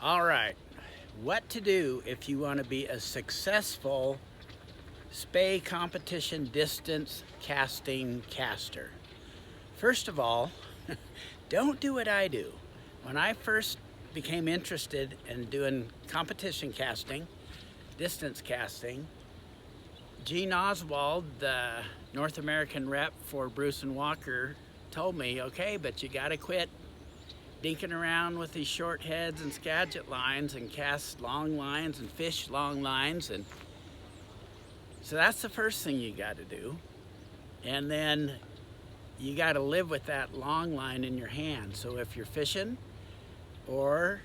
All right, what to do if you want to be a successful Spey competition distance casting caster. First of all, don't do what I do. When I first became interested in doing competition casting, distance casting, Gene Oswald, the North American rep for Bruce and Walker, told me, okay, but you gotta quit dinking around with these short heads and Skagit lines and cast long lines and fish long lines. And so that's the first thing you got to do. And then you got to live with that long line in your hand. So if you're fishing or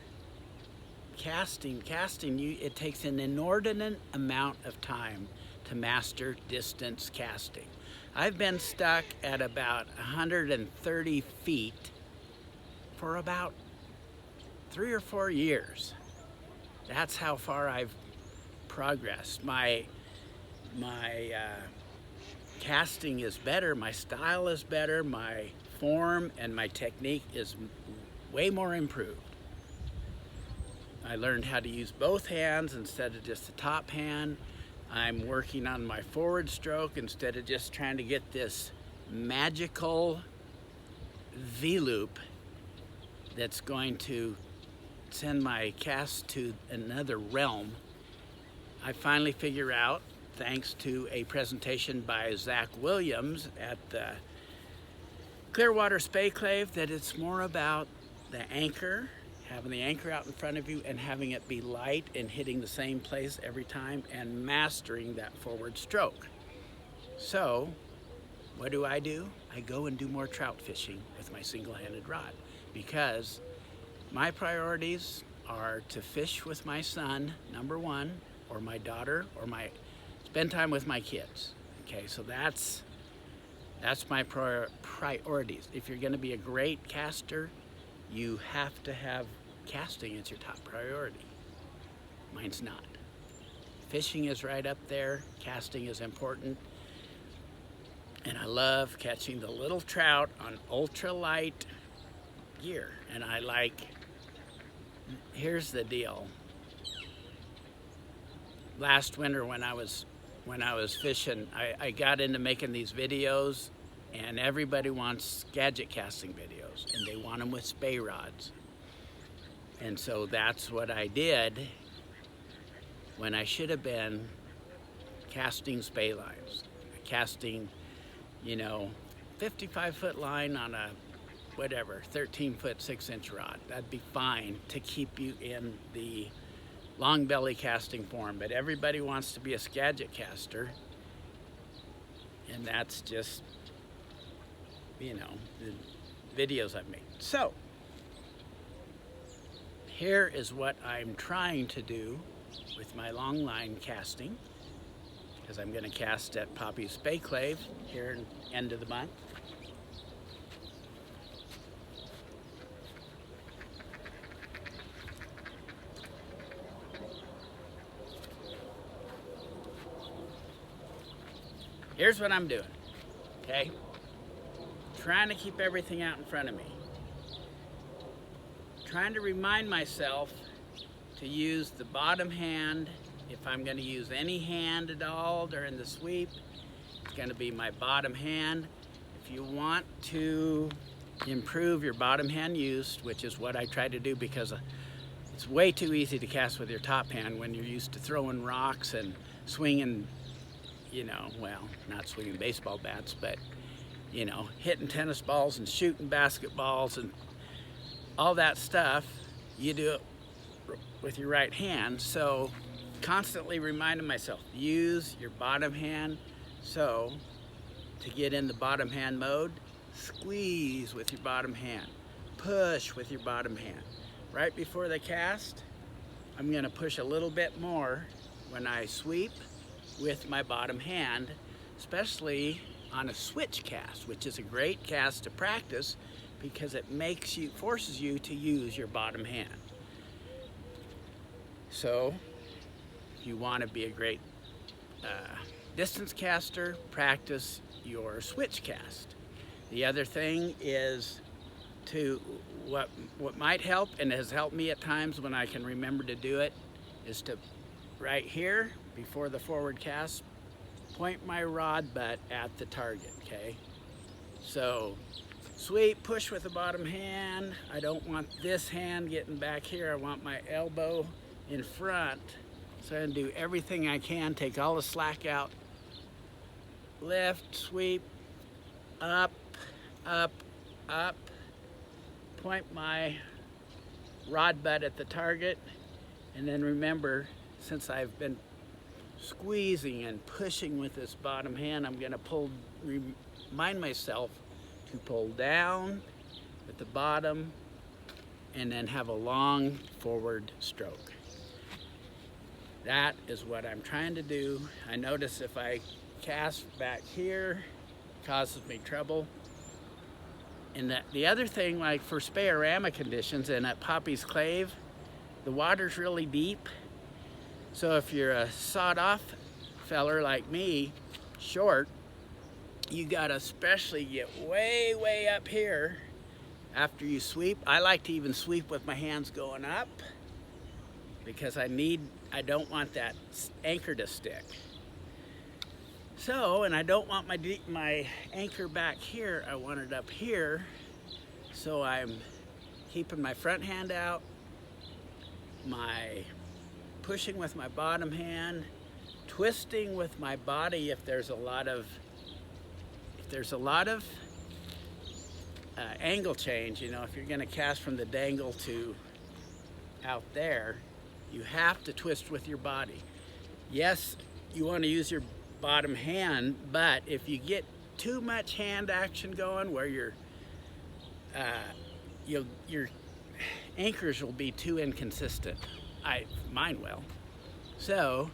casting, it takes an inordinate amount of time to master distance casting. I've been stuck at about 130 feet for about 3 or 4 years. That's how far I've progressed. My casting is better, my style is better, my form and my technique is way more improved. I learned how to use both hands instead of just the top hand. I'm working on my forward stroke instead of just trying to get this magical V-loop that's going to send my cast to another realm. I finally figure out, thanks to a presentation by Zach Williams at the Clearwater Spey Clave, that it's more about the anchor, having the anchor out in front of you and having it be light and hitting the same place every time and mastering that forward stroke. So what do? I go and do more trout fishing with my single-handed rod, because my priorities are to fish with my son, number one, or my daughter, or spend time with my kids. Okay, so that's my priorities. If you're gonna be a great caster, you have to have casting as your top priority. Mine's not. Fishing is right up there, casting is important, and I love catching the little trout on ultralight gear. And here's the deal. Last winter when I was fishing, I got into making these videos, and everybody wants Skagit casting videos, and they want them with Spey rods. And so that's what I did when I should have been casting Spey lines. Casting, 55-foot line on a 13-foot 6-inch rod. That'd be fine to keep you in the long belly casting form, but everybody wants to be a Skagit caster, and that's just, the videos I've made. So here is what I'm trying to do with my long line casting, because I'm going to cast at Poppy's Spey Clave here in the end of the month. Here's what I'm doing, okay? Trying to keep everything out in front of me. Trying to remind myself to use the bottom hand. If I'm gonna use any hand at all during the sweep, it's gonna be my bottom hand. If you want to improve your bottom hand use, which is what I try to do, because it's way too easy to cast with your top hand when you're used to throwing rocks and swinging, not swinging baseball bats, but, hitting tennis balls and shooting basketballs and all that stuff. You do it with your right hand. So constantly reminding myself, use your bottom hand. So to get in the bottom hand mode, squeeze with your bottom hand, push with your bottom hand. Right before the cast, I'm gonna push a little bit more when I sweep with my bottom hand, especially on a switch cast, which is a great cast to practice because it forces you to use your bottom hand. So if you want to be a great distance caster, practice your switch cast. The other thing is to what might help, and has helped me at times when I can remember to do it, is to right here before the forward cast, point my rod butt at the target, okay? So sweep, push with the bottom hand. I don't want this hand getting back here. I want my elbow in front. So I'm gonna do everything I can, take all the slack out. Lift, sweep, up, up, up. Point my rod butt at the target. And then remember, since I've been squeezing and pushing with this bottom hand, I'm gonna remind myself to pull down at the bottom and then have a long forward stroke. That is what I'm trying to do. I notice if I cast back here, it causes me trouble. And the other thing, like for spey-o-rama conditions and at Poppy's Clave, the water's really deep. So if you're a sawed-off feller like me, short, you gotta especially get way, way up here after you sweep. I like to even sweep with my hands going up because I don't want that anchor to stick. So, and I don't want my anchor back here, I want it up here. So I'm keeping my front hand out, pushing with my bottom hand, twisting with my body if there's a lot of angle change. You know, if you're gonna cast from the dangle to out there, you have to twist with your body. Yes, you want to use your bottom hand, but if you get too much hand action going where your anchors will be too inconsistent. Mine will. So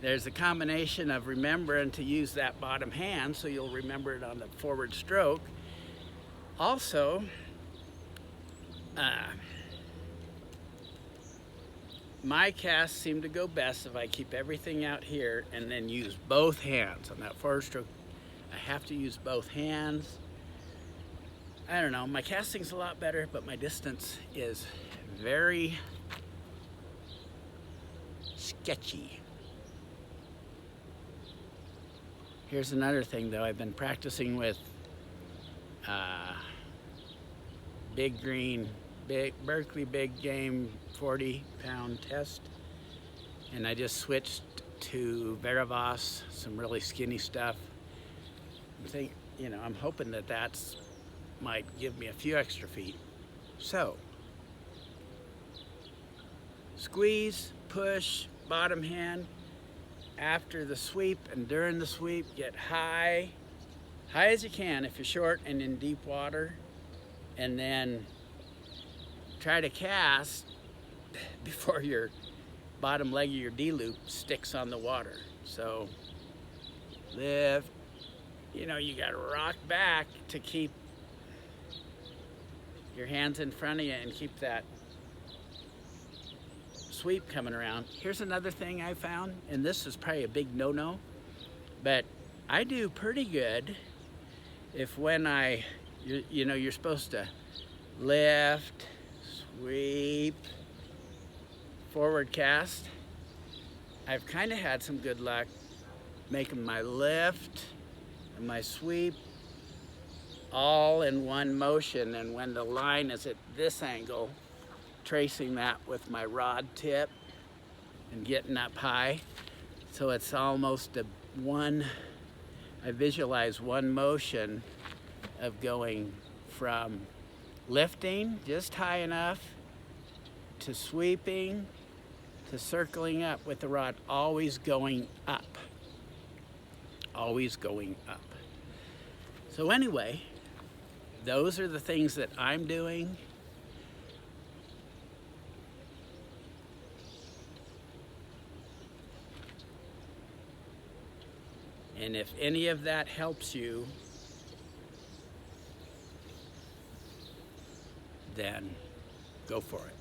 there's a combination of remembering to use that bottom hand so you'll remember it on the forward stroke. Also, my casts seem to go best if I keep everything out here and then use both hands. On that forward stroke, I have to use both hands. I don't know, my casting's a lot better, but my distance is very sketchy. Here's another thing though, I've been practicing with Berkeley Big Game 40-pound test, and I just switched to Veravas, some really skinny stuff. I'm hoping that might give me a few extra feet. So, squeeze, push, bottom hand. After the sweep and during the sweep, get high as you can if you're short and in deep water, and then try to cast before your bottom leg of your D-loop sticks on the water. So lift, you gotta rock back to keep your hands in front of you and keep that sweep coming around. Here's another thing I found, and this is probably a big no-no, but I do pretty good if when you're supposed to lift, sweep, forward cast. I've kind of had some good luck making my lift and my sweep all in one motion, and when the line is at this angle, tracing that with my rod tip and getting up high. So it's almost I visualize one motion of going from lifting just high enough to sweeping to circling up with the rod, always going up. Always going up. So anyway, those are the things that I'm doing. And if any of that helps you, then go for it.